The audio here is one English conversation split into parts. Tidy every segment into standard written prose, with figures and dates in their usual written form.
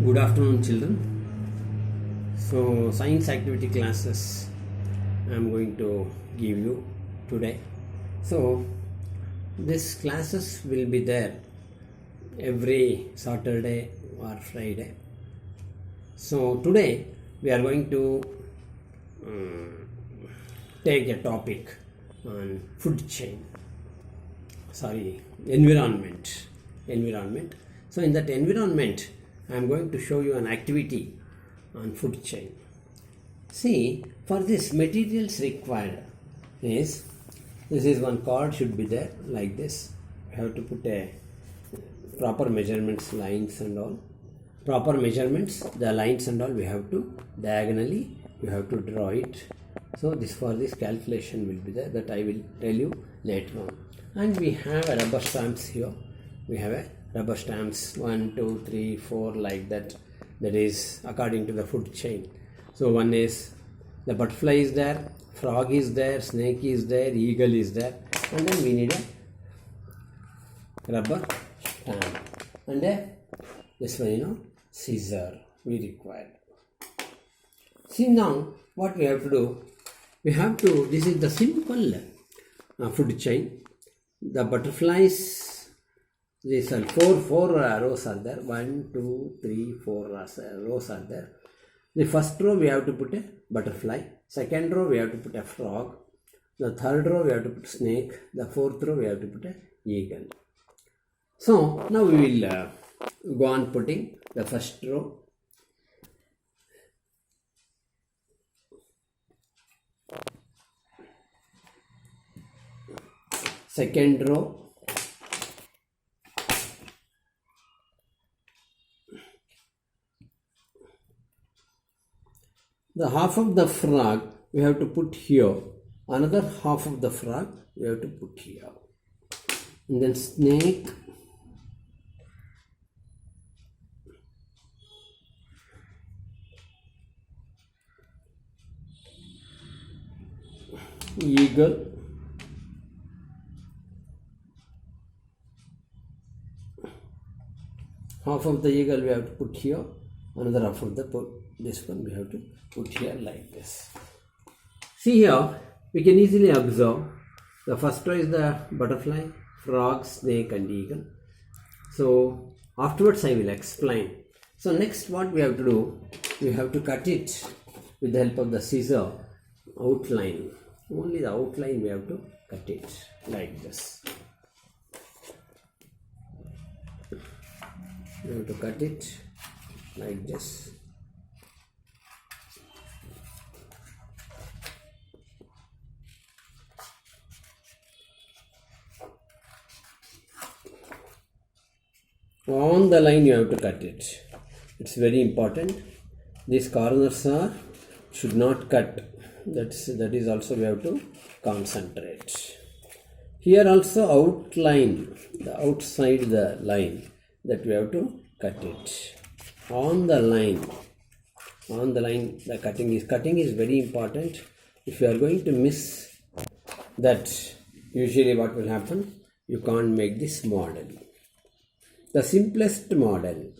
Good afternoon, children. So, science activity classes I am going to give you today. So, these classes will be there every Saturday or Friday. So, today we are going to take a topic on food chain. Environment. So, in that environment, I am going to show you an activity on food chain. See, for this materials required is, this is one card should be there like this. You have to put a proper measurements, lines and all. Proper measurements, the lines and all we have to diagonally, you have to draw it. So this for this calculation will be there, that I will tell you later on. And we have a rubber stamps here. We have a rubber stamps 1, 2, 3, 4 like that. That is according to the food chain. So one is the butterfly is there, frog is there, snake is there, eagle is there, and then we need a rubber stamp and this one scissor we require. See now what we have to do. We have to, this is the simple food chain. The butterflies, these are four rows are there. 1, 2, 3, 4 rows are there. The first row we have to put a butterfly. Second row we have to put a frog. The third row we have to put snake. The fourth row we have to put a eagle. So now we will go on putting the first row. Second row. The half of the frog we have to put here. Another half of the frog we have to put here. And then snake. Eagle. Half of the eagle we have to put here. Another half of this one we have to put here like this. See here, we can easily observe the first row is the butterfly, frog, snake and eagle. So afterwards I will explain. So next what we have to do, we have to cut it with the help of the scissor outline. Only the outline we have to cut it like this. We have to cut it like this. On the line you have to cut it. It's very important. These corners should not cut. That is also we have to concentrate. Here also outline, the outside the line, that we have to cut it. On the line the cutting is very important. If you are going to miss that, usually what will happen, you can't make this model, the simplest model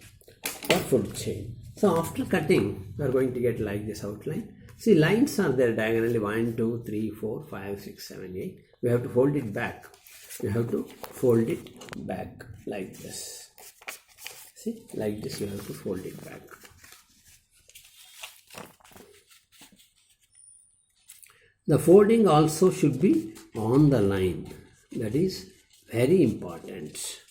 for food chain. So after cutting you are going to get like this outline. See, lines are there diagonally 1, 2, 3, 4, 5, 6, 7, 8. We have to fold it back. You have to fold it back like this. See, like this you have to fold it back. The folding also should be on the line. That is very important.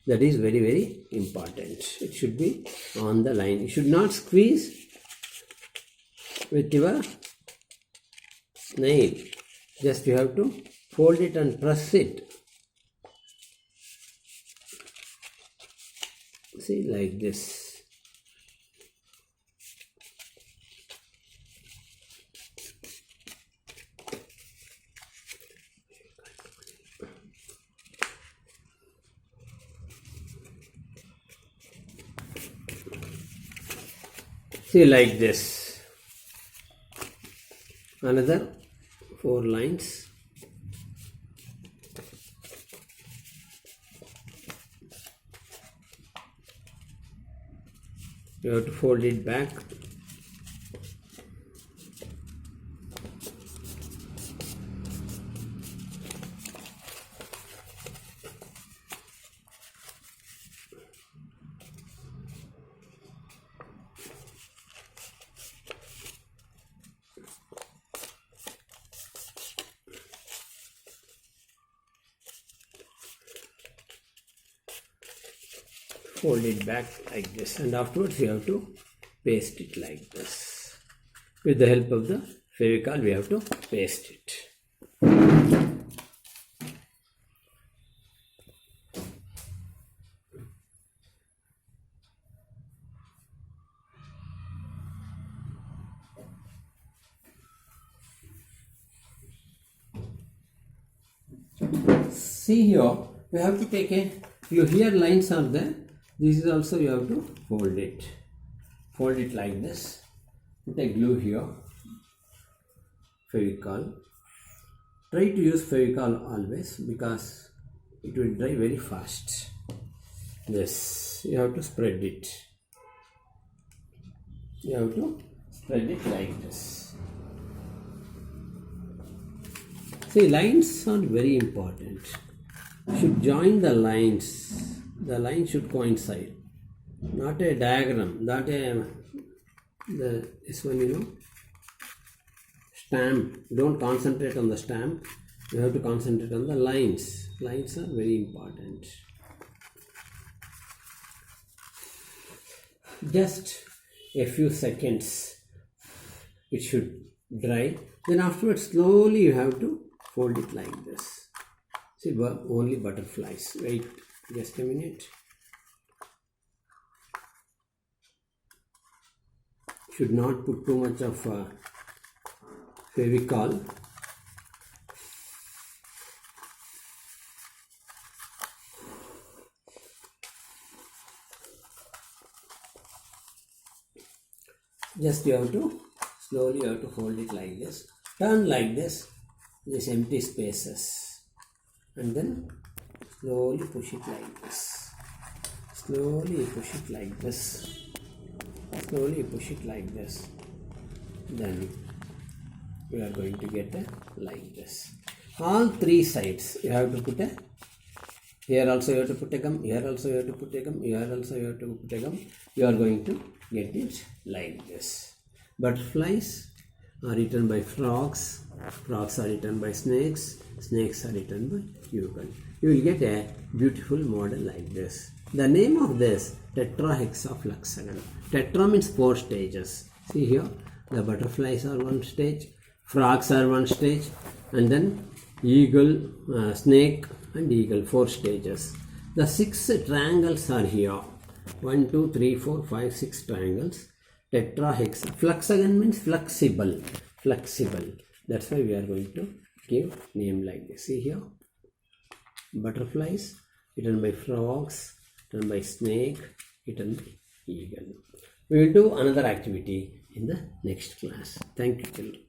That is very, very important. It should be on the line. You should not squeeze with your nail. Just you have to fold it and press it. See, like this. See, like this. Another 4 lines. you have to fold it back. Fold it back like this, and afterwards you have to paste it like this. With the help of the Fevicol, we have to paste it. See here, you have to take here lines are there. This is also you have to fold it. Fold it like this. Put a glue here. Fevicol. Try to use Fevicol always because it will dry very fast. This you have to spread it. You have to spread it like this. See, lines are very important. You should join the lines. The line should coincide, not a diagram, not this one, stamp. Don't concentrate on the stamp, you have to concentrate on the lines. Lines are very important. Just a few seconds it should dry, then afterwards slowly you have to fold it like this. See, only butterflies. Wait just a minute. Should not put too much of Fevicol. Just you have to slowly you have to fold it like this. Turn like this, these empty spaces, and then slowly push it like this. Slowly push it like this. Slowly push it like this. Then we are going to get a like this. All three sides you have to put a. Here also you have to put a gum. Here also you have to put a gum. Here also you have to put a gum. You are going to get it like this. Butterflies are eaten by frogs. Frogs are eaten by snakes. Snakes are eaten by eagle. You will get a beautiful model like this. The name of this, tetrahexafluxagon. Tetra means 4 stages. See here, the butterflies are one stage, frogs are one stage, and then eagle, snake and eagle, 4 stages. The 6 triangles are here. 1, 2, 3, 4, 5, 6 triangles. Tetrahexafluxagon means flexible. Flexible. That's why we are going to give name like this. See here, butterflies eaten by frogs, eaten by snake, eaten by eagle. We will do another activity in the next class. Thank you, children.